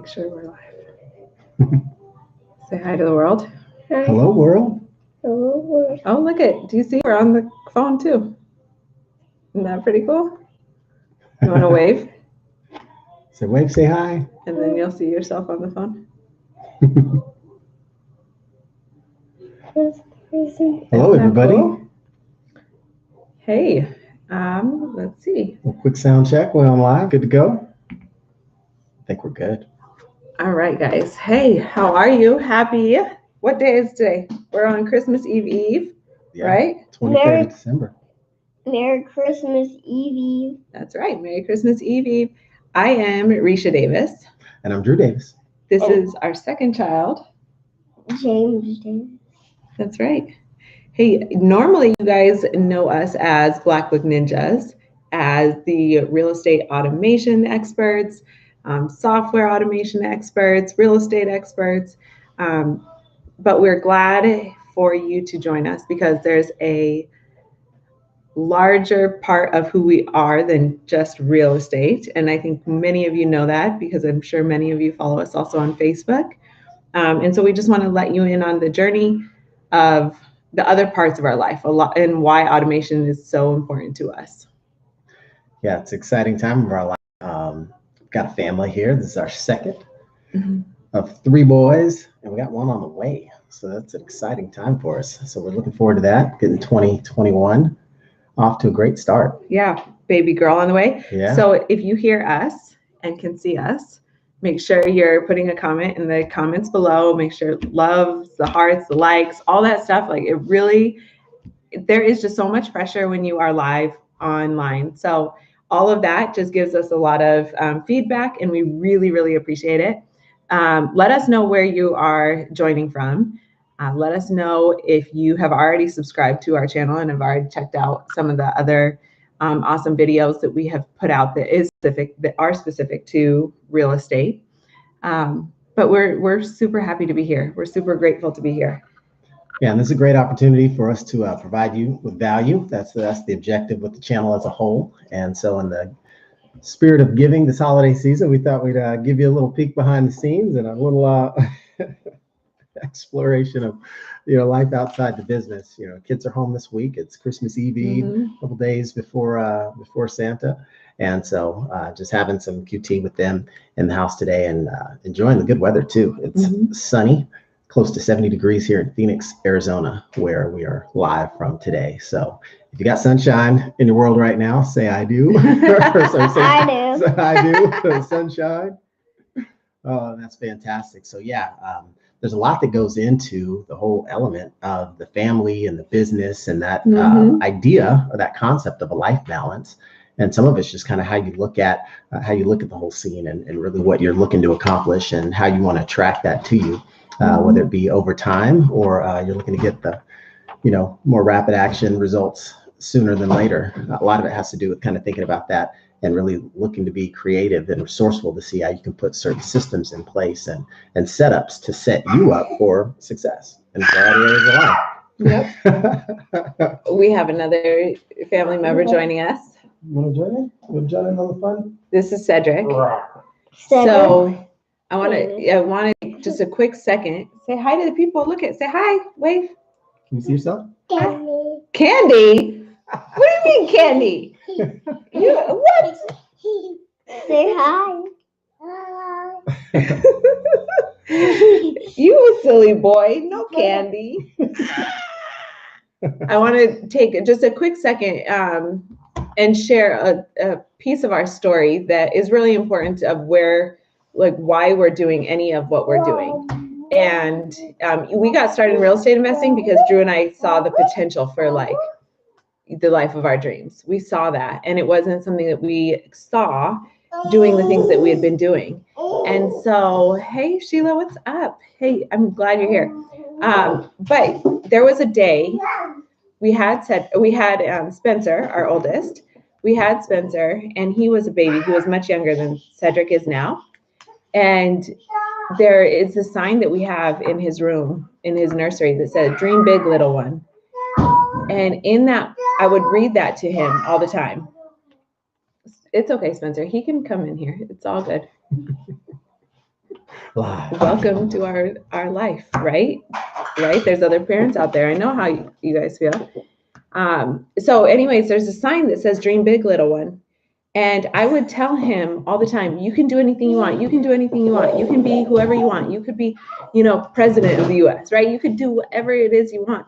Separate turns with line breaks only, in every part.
make sure we're live. Say hi to the world.
Hello, world.
Hello, world.
Oh, look it. Do you see we're on the phone too? Isn't that pretty cool? You want to wave?
So wave, say hi.
And then you'll see yourself on the phone.
Hello, everybody.
Cool? Hey, let's see.
A quick sound check. We're on live. Good to go. I think we're good.
All right, guys. Hey, how are you? Happy. What day is today? We're on Christmas Eve,
Yeah,
right?
23rd of December.
Merry Christmas Eve.
That's right. Merry Christmas Eve. I am Risha Davis.
And I'm Drew Davis.
This is our second child.
James Davis.
That's right. Hey, normally you guys know us as Black Book Ninjas, as the real estate automation experts, software automation experts, real estate experts. But we're glad for you to join us because there's a larger part of who we are than just real estate. And I think many of you know that because I'm sure many of you follow us also on Facebook. And so we just want to let you in on the journey of the other parts of our life a lot and why automation is so important to us.
Yeah, it's an exciting time of our life. We've got a family here. This is our second of 3 boys, and we got one on the way. So that's an exciting time for us. So we're looking forward to that, getting 2021 off to a great start.
Yeah, baby girl on the way.
Yeah.
So if you hear us and can see us, make sure you're putting a comment in the comments below. Make sure loves, the hearts, the likes, all that stuff. Like it really, there is just so much pressure when you are live online. So all of that just gives us a lot of feedback, and we really, really appreciate it. Let us know where you are joining from. Let us know if you have already subscribed to our channel and have already checked out some of the other awesome videos that we have put out that are specific to real estate. But we're super happy to be here. We're super grateful to be here.
Yeah, and this is a great opportunity for us to provide you with value. That's the objective with the channel as a whole. And so in the spirit of giving this holiday season, we thought we'd give you a little peek behind the scenes and a little exploration of life outside the business. Kids are home this week. It's Christmas Eve, a couple days before Santa. And so just having some QT with them in the house today and enjoying the good weather too. It's sunny, close to 70 degrees here in Phoenix, Arizona, where we are live from today. So if you got sunshine in your world right now, say I do.
I do.
Say I do. Sunshine. Oh, that's fantastic. So yeah, there's a lot that goes into the whole element of the family and the business and that idea or that concept of a life balance. And some of it's just kind of how you look at the whole scene and really what you're looking to accomplish and how you want to attract that to you, whether it be over time or you're looking to get the, more rapid action results sooner than later. A lot of it has to do with kind of thinking about that and really looking to be creative and resourceful to see how you can put certain systems in place and setups to set you up for success in a variety of areas of life.
Yep. We have another family member joining us.
Want to join in? Want to join in on the fun?
This is Cedric. So I want to just a quick second. Say hi to the people. Say hi. Wave.
Can you see yourself?
Candy? What do you mean, Candy? What?
Say hi.
You silly boy. No candy. I want to take just a quick second and share a piece of our story that is really important of why we're doing any of what we're doing. And we got started in real estate investing because Drew and I saw the potential for the life of our dreams. We saw that, and it wasn't something that we saw doing the things that we had been doing. And so, hey, Sheila, what's up? Hey, I'm glad you're here. But there was a day we had Spencer, our oldest. We had Spencer, and he was a baby. He was much younger than Cedric is now. And there is a sign that we have in his room, in his nursery, that said, "Dream big, little one." And in that, I would read that to him all the time. It's okay, Spencer. He can come in here. It's all good. welcome to our life, right? Right? There's other parents out there. I know how you guys feel. So anyways, there's a sign that says dream big, little one. And I would tell him all the time, you can do anything you want. You can do anything you want. You can be whoever you want. You could be, president of the US, right? You could do whatever it is you want.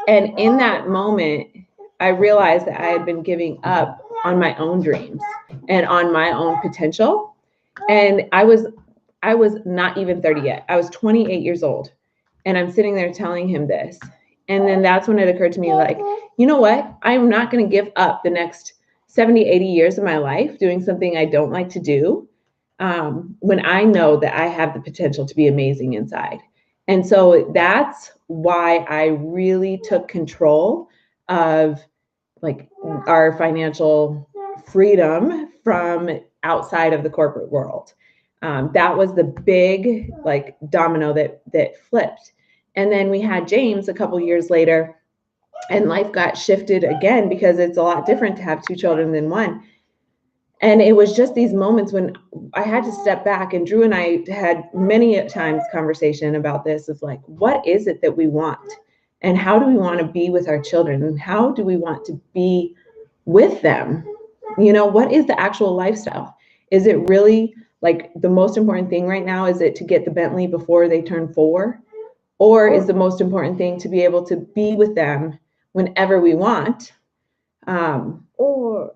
And in that moment, I realized that I had been giving up on my own dreams and on my own potential. And I was not even 30 yet. I was 28 years old. And I'm sitting there telling him this. And then that's when it occurred to me, like, you know what? I'm not going to give up the next 70, 80 years of my life doing something I don't like to do, when I know that I have the potential to be amazing inside. And so that's why I really took control of like our financial freedom from outside of the corporate world. That was the big like domino that flipped. And then we had James a couple years later, and life got shifted again because it's a lot different to have two children than one. And it was just these moments when I had to step back, and Drew and I had many times conversation about this of like, what is it that we want? And how do we want to be with our children? And how do we want to be with them? What is the actual lifestyle? Is it really like the most important thing right now? Is it to get the Bentley before they turn 4? Or is the most important thing to be able to be with them whenever we want?
Or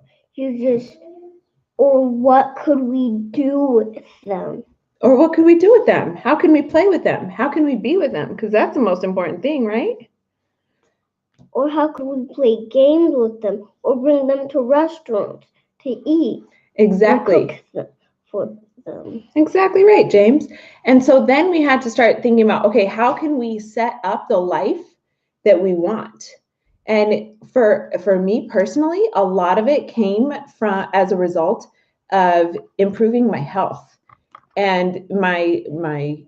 what could we do with them?
Or what could we do with them? How can we play with them? How can we be with them? Because that's the most important thing, right?
Or how could we play games with them or bring them to restaurants to eat?
Exactly.
Cook for them.
Exactly right, James. And so then we had to start thinking about, okay, how can we set up the life that we want? And for me personally, a lot of it came from as a result of improving my health and my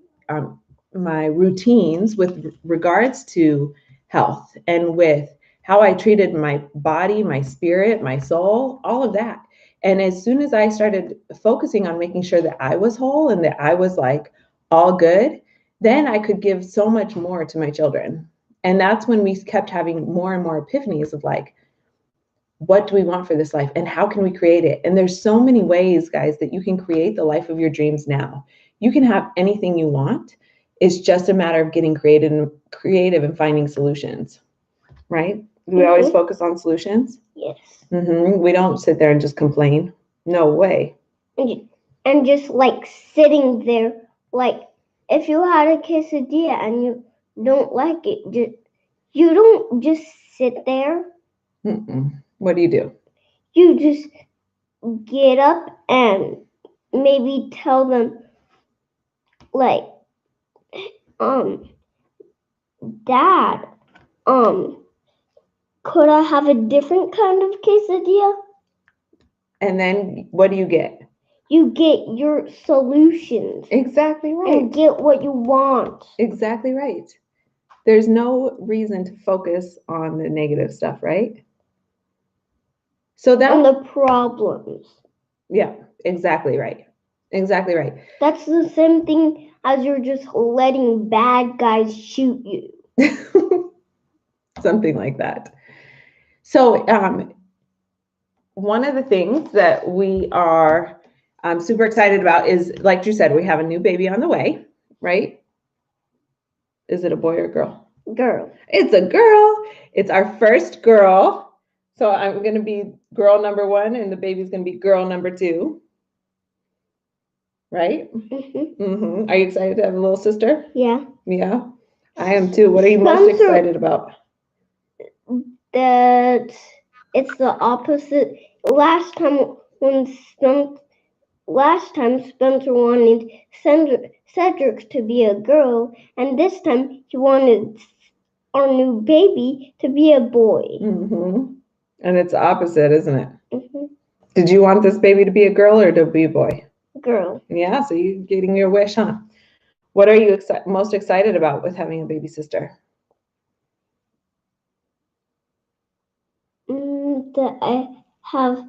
routines with regards to health and with how I treated my body, my spirit, my soul, all of that. And as soon as I started focusing on making sure that I was whole and that I was like all good, then I could give so much more to my children. And that's when we kept having more and more epiphanies of like, what do we want for this life and how can we create it? And there's so many ways, guys, that you can create the life of your dreams now. You can have anything you want. It's just a matter of getting creative and finding solutions, right? We always focus on solutions.
Yes.
We don't sit there and just complain. No way.
And just like sitting there, like if you had a quesadilla and you don't like it, you don't just sit there.
What do?
You just get up and maybe tell them, like, Dad, could I have a different kind of quesadilla?
And then what do you get?
You get your solutions.
Exactly right.
And get what you want.
Exactly right. There's no reason to focus on the negative stuff, right? So that
and the problems.
Yeah, exactly right. Exactly right.
That's the same thing as you're just letting bad guys shoot you.
Something like that. So one of the things that we are super excited about is, like Drew said, we have a new baby on the way, right? Is it a boy or a girl?
Girl.
It's a girl. It's our first girl. So I'm going to be girl number 1 and the baby's going to be girl number 2. Right? Are you excited to have a little sister?
Yeah.
Yeah. I am too. What are you most excited about?
That it's the opposite. Last time Spencer wanted Cedric to be a girl, and this time he wanted our new baby to be a boy.
And it's opposite, isn't it? Did you want this baby to be a girl or to be a boy?
Girl.
Yeah, so you're getting your wish, huh? What are you most excited about with having a baby sister?
That I have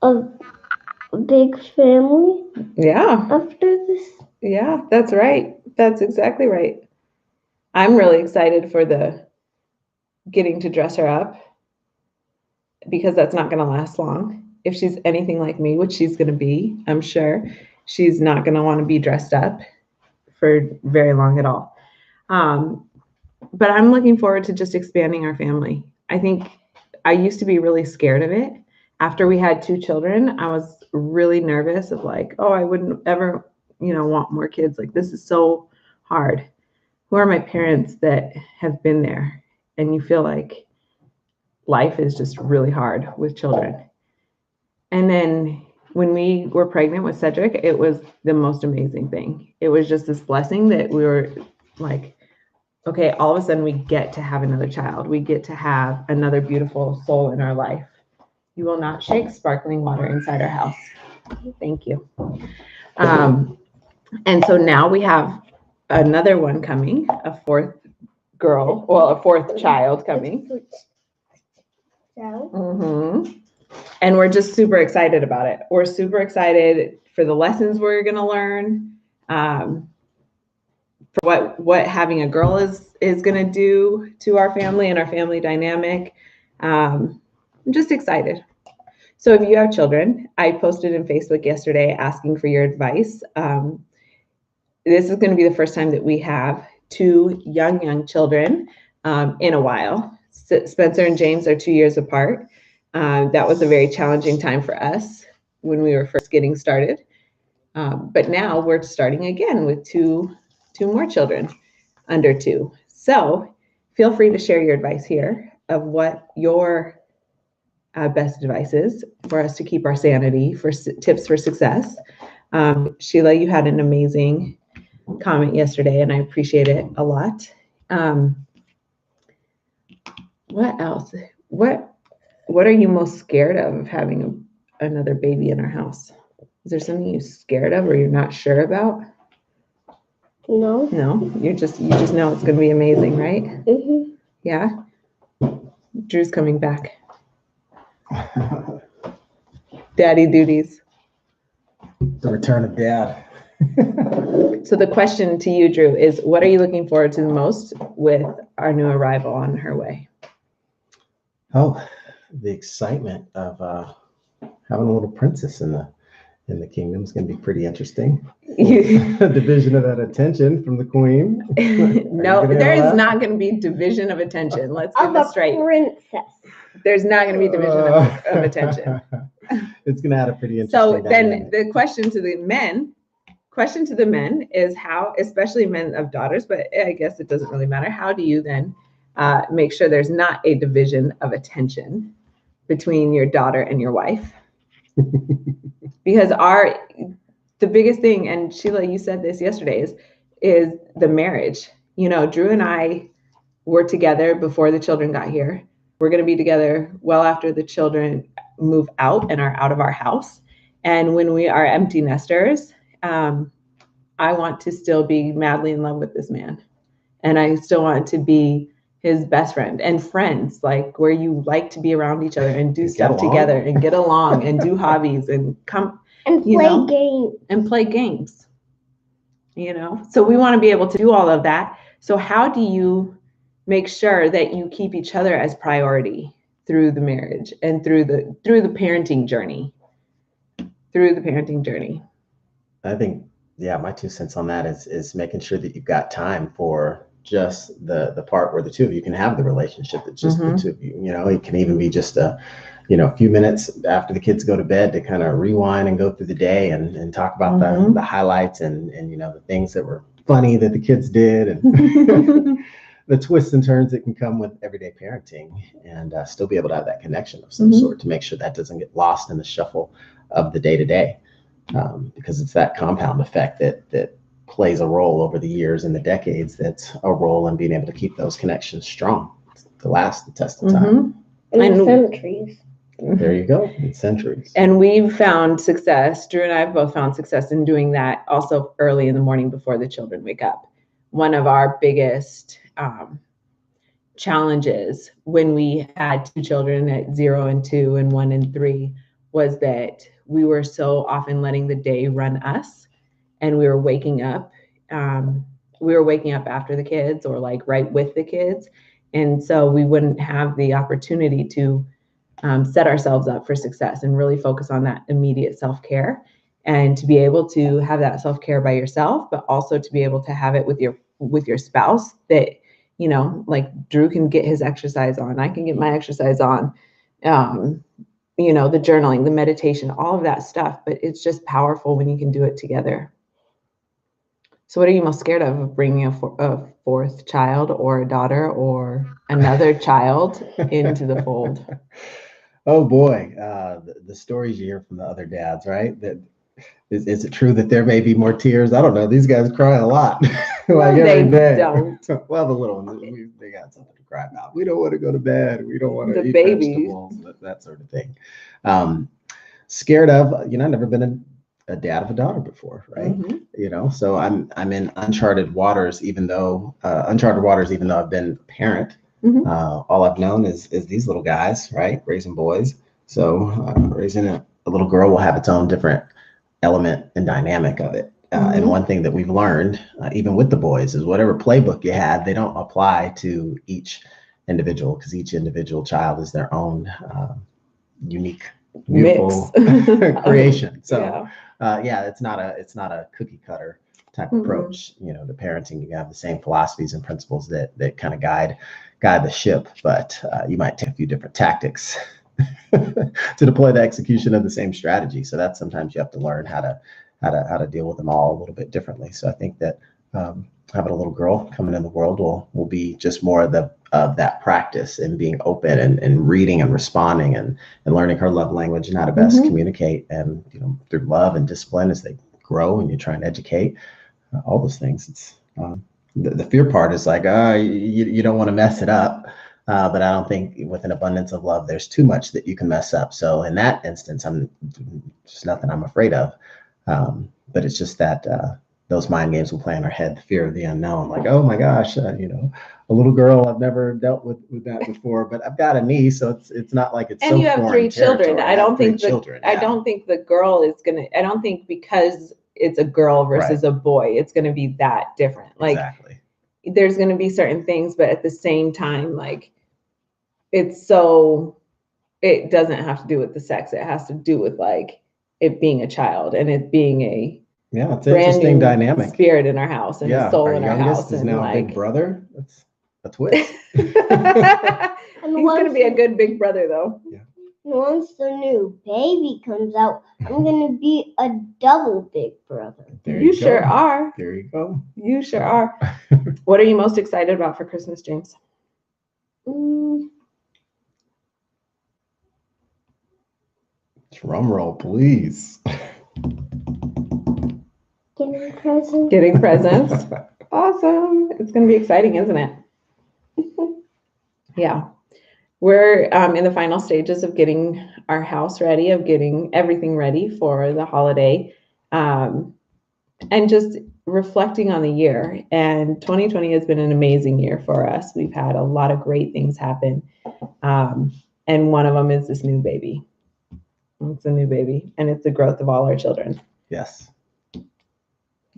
a big family
Yeah.
after this.
Yeah, that's right. That's exactly right. I'm really excited for the getting to dress her up because that's not going to last long. If she's anything like me, which she's going to be, I'm sure, she's not going to want to be dressed up for very long at all. But I'm looking forward to just expanding our family. I think I used to be really scared of it. After we had 2 children, I was really nervous of like, oh, I wouldn't ever, want more kids. Like, this is so hard. Who are my parents that have been there? And you feel like life is just really hard with children. And then when we were pregnant with Cedric, it was the most amazing thing. It was just this blessing that we were like, okay, all of a sudden we get to have another child. We get to have another beautiful soul in our life. You will not shake sparkling water inside our house. Thank you. And so now we have another one coming, a 4th girl, well, a 4th child coming. And we're just super excited about it. We're super excited for the lessons we're going to learn, for what having a girl is going to do to our family and our family dynamic. I'm just excited. So if you have children, I posted in Facebook yesterday asking for your advice. This is going to be the first time that we have 2 young children in a while. Spencer and James are 2 years apart. That was a very challenging time for us when we were first getting started. But now we're starting again with two more children under 2. So feel free to share your advice here of what your best advice is for us to keep our sanity, for tips for success. Sheila, you had an amazing comment yesterday, and I appreciate it a lot. What else? What are you most scared of having another baby in our house? Is there something you're scared of or you're not sure about?
No.
No, you just know it's going to be amazing, right?
Mm-hmm.
Yeah. Drew's coming back. Daddy duties.
The return of dad.
So the question to you, Drew, is what are you looking forward to the most with our new arrival on her way?
Oh, the excitement of having a little princess in the kingdom is going to be pretty interesting. A division of that attention from the queen.
No, there is not going to be division of attention. Let's get this straight.
Princess.
There's not going to be division of attention.
It's going to add a pretty interesting.
So then
dynamic.
the question to the men is how, especially men of daughters, but I guess it doesn't really matter. How do you then make sure there's not a division of attention between your daughter and your wife? Because the biggest thing, and Sheila, you said this yesterday, is the marriage. Drew and I were together before the children got here. We're going to be together well after the children move out and are out of our house. And when we are empty nesters, I want to still be madly in love with this man. And I still want to be his best friend and friends, like where you like to be around each other and do stuff together and get along and do hobbies and come
and play games.
And play games. So we want to be able to do all of that. So how do you make sure that you keep each other as priority through the marriage and through the parenting journey?
I think, my 2 cents on that is making sure that you've got time for just the part where the 2 of you can have the relationship that just the 2 of you. It can even be just a few minutes after the kids go to bed to kind of rewind and go through the day and talk about the highlights and the things that were funny that the kids did and the twists and turns that can come with everyday parenting, and still be able to have that connection of some sort to make sure that doesn't get lost in the shuffle of the day-to-day, because it's that compound effect that plays a role over the years and the decades. That's a role in being able to keep those connections strong to last the test of time.
And centuries.
There you go, in centuries.
And we've found success, Drew and I have both found success in doing that also early in the morning before the children wake up. One of our biggest challenges when we had 2 children at 0 and 2 and 1 and 3 was that we were so often letting the day run us, and we were waking up. We were waking up after the kids or like right with the kids. And so we wouldn't have the opportunity to set ourselves up for success and really focus on that immediate self-care, and to be able to have that self-care by yourself, but also to be able to have it with your spouse, that, you know, like Drew can get his exercise on, I can get my exercise on, you know, the journaling, the meditation, all of that stuff. But it's just powerful when you can do it together. So what are you most scared of bringing a fourth child or a daughter or another child into the fold?
Oh boy, the stories you hear from the other dads, right? That is it true that there may be more tears? I don't know. These guys cry a lot, like every day.
Don't.
Well, the little ones, they got something to cry about. We don't want to go to bed. We don't want to
The
eat
babies.
vegetables, that sort of thing. Scared of, you know, I've never been a dad of a daughter before, right?
Mm-hmm.
You know, so I'm in uncharted waters, even though I've been a parent.
Mm-hmm.
All I've known is these little guys, right? Raising boys. So raising a little girl will have its own different element and dynamic of it. And one thing that we've learned, even with the boys, is whatever playbook you had, they don't apply to each individual, because each individual child is their own unique, beautiful creation. So it's not a cookie cutter type approach, you know, to parenting. You have the same philosophies and principles that kind of guide the ship, but you might take a few different tactics to deploy the execution of the same strategy. So that's sometimes you have to learn how to deal with them all a little bit differently. So I think that having a little girl coming in the world will be just more of that practice and being open and reading and responding and learning her love language and how to best communicate, and, you know, through love and discipline as they grow and you try and educate all those things. It's the fear part is like, you don't want to mess it up. But I don't think with an abundance of love, there's too much that you can mess up. So in that instance, I'm just nothing I'm afraid of. But it's just that those mind games will play in our head, the fear of the unknown. Like, oh my gosh, you know, a little girl, I've never dealt with that before, but I've got a niece, so it's not like it's
and
so
you have three children.
I don't think the
girl is gonna. I don't think because it's a girl versus a boy, it's gonna be that different. Like,
exactly.
There's gonna be certain things, but at the same time, like, it doesn't have to do with the sex. It has to do with like it being a child and it being a
it's an interesting dynamic
spirit in our house and a soul in our house.
Is
and
now
like,
a big brother. That's a twist.
He's gonna be a good big brother though.
Yeah.
Once the new baby comes out, I'm gonna be a double big brother.
There
you
go.
Sure are.
There you go.
You sure are. What are you most excited about for Christmas, James?
Drum roll, please.
Getting presents.
Awesome. It's going to be exciting, isn't it? Yeah. We're in the final stages of getting our house ready, of getting everything ready for the holiday, and just reflecting on the year. And 2020 has been an amazing year for us. We've had a lot of great things happen. And one of them is this new baby. It's a new baby, and it's the growth of all our children.
Yes.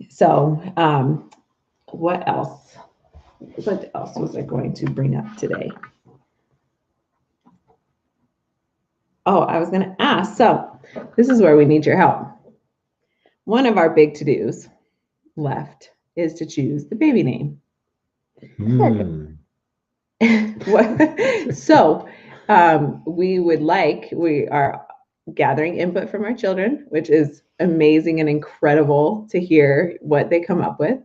So, what else? What else was I going to bring up today? Oh, I was going to ask. So, this is where we need your help. One of our big to-dos left is to choose the baby name. So, we are gathering input from our children, which is amazing and incredible to hear what they come up with,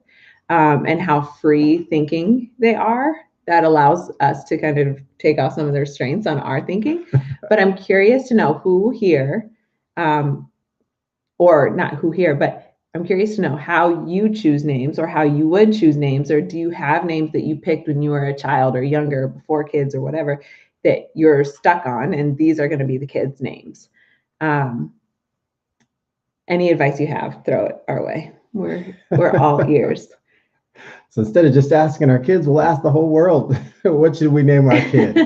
and how free thinking they are. That allows us to kind of take off some of their strengths on our thinking. But I'm curious to know who here, or not who here, but I'm curious to know how you choose names, or how you would choose names, or do you have names that you picked when you were a child or younger, before kids or whatever, that you're stuck on, and these are going to be the kids' names. Any advice you have, throw it our way. We're all ears.
So instead of just asking our kids, we'll ask the whole world, what should we name our kid?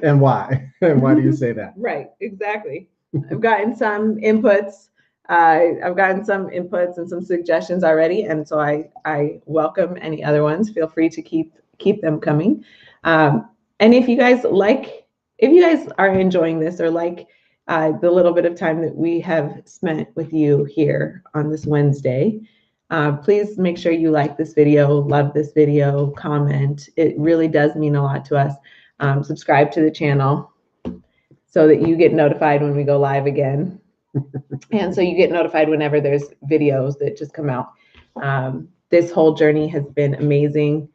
And why? And why do you say that?
Right, exactly. I've gotten some inputs. I've gotten some inputs and some suggestions already, and so I welcome any other ones. Feel free to keep them coming. And if you guys are enjoying this or like the little bit of time that we have spent with you here on this Wednesday, please make sure you like this video, love this video, comment. It really does mean a lot to us. Subscribe to the channel so that you get notified when we go live again. And so you get notified whenever there's videos that just come out. This whole journey has been amazing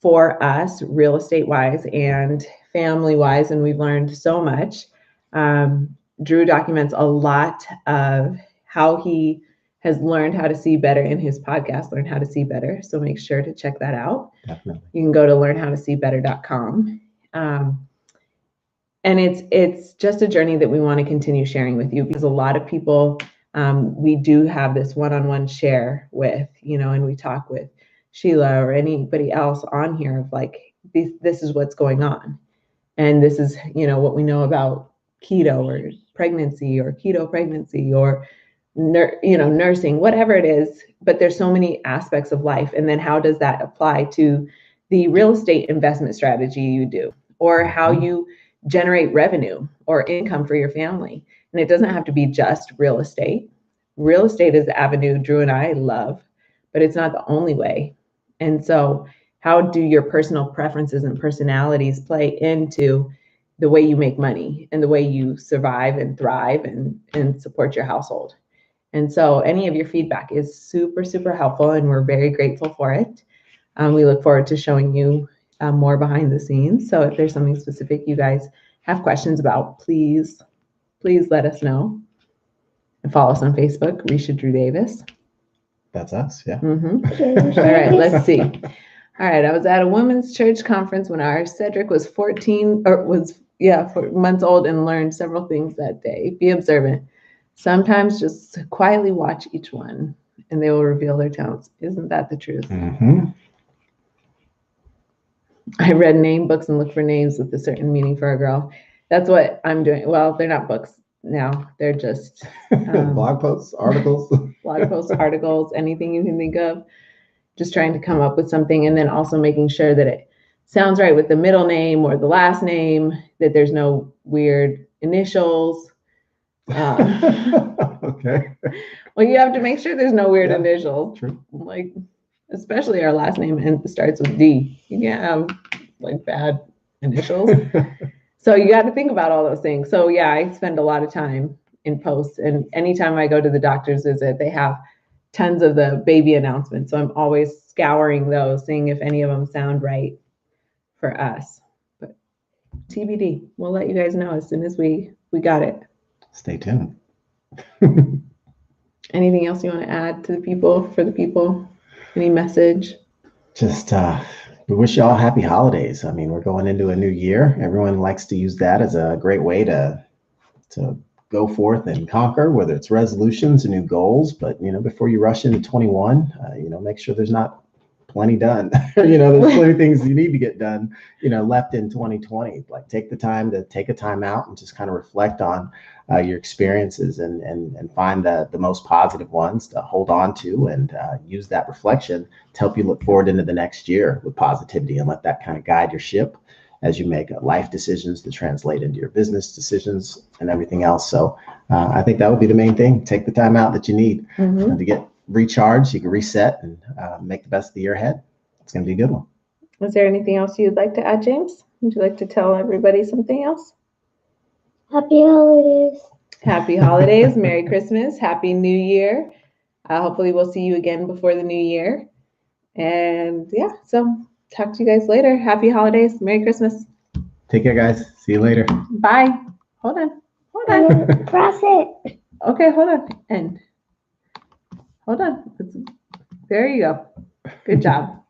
for us, real estate wise and family wise, and we've learned so much. Drew documents a lot of how he has learned how to see better in his podcast, Learn How to See Better. So make sure to check that out.
Definitely. You
can go to learnhowtoseebetter.com. And it's just a journey that we want to continue sharing with you, because a lot of people, we do have this one-on-one share with, and we talk with Sheila or anybody else on here of like, this is what's going on. And this is, what we know about keto or pregnancy or keto pregnancy or, nursing, whatever it is. But there's so many aspects of life. And then how does that apply to the real estate investment strategy you do, or how you generate revenue or income for your family? And it doesn't have to be just real estate. Real estate is the avenue Drew and I love, but it's not the only way. And so how do your personal preferences and personalities play into the way you make money and the way you survive and thrive and support your household? And so any of your feedback is super, super helpful, and we're very grateful for it. We look forward to showing you more behind the scenes. So if there's something specific you guys have questions about, please let us know. And follow us on Facebook, Risha Drew Davis.
That's us, yeah.
Mm-hmm. All right, let's see. All right, I was at a women's church conference when our Cedric was 4 months old and learned several things that day. Be observant. Sometimes just quietly watch each one and they will reveal their talents. Isn't that the truth?
Mm-hmm.
I read name books and look for names with a certain meaning for a girl. That's what I'm doing. Well, they're not books now. They're just
blog posts, articles.
Blog posts, articles, anything you can think of. Just trying to come up with something, and then also making sure that it sounds right with the middle name or the last name, that there's no weird initials.
Okay.
Well, you have to make sure there's no weird initials.
True.
Like, especially our last name and starts with D. You can't have like bad initials. So you got to think about all those things. So yeah, I spend a lot of time in posts, and anytime I go to the doctor's visit, they have tons of the baby announcements. So I'm always scouring those, seeing if any of them sound right for us. But TBD, we'll let you guys know as soon as we got it.
Stay tuned.
Anything else you want to add to the people, for the people? Any message?
Just we wish you all happy holidays. I mean, we're going into a new year. Everyone likes to use that as a great way to go forth and conquer, whether it's resolutions or new goals. But, before you rush into 21, make sure there's not plenty done. There's plenty of things you need to get done, left in 2020. Like, take the time to take a time out and just kind of reflect on your experiences and find the most positive ones to hold on to, and use that reflection to help you look forward into the next year with positivity, and let that kind of guide your ship as you make life decisions to translate into your business decisions and everything else. So I think that would be the main thing. Take the time out that you need to get recharged. You can reset and make the best of the year ahead. It's going to be a good one.
Is there anything else you'd like to add, James? Would you like to tell everybody something else?
Happy holidays.
Happy holidays. Merry Christmas. Happy New Year. Hopefully we'll see you again before the new year. And yeah, so talk to you guys later. Happy holidays. Merry Christmas.
Take care, guys. See you later.
Bye. Hold on.
Press it.
Okay, hold on. And hold on. There you go. Good job.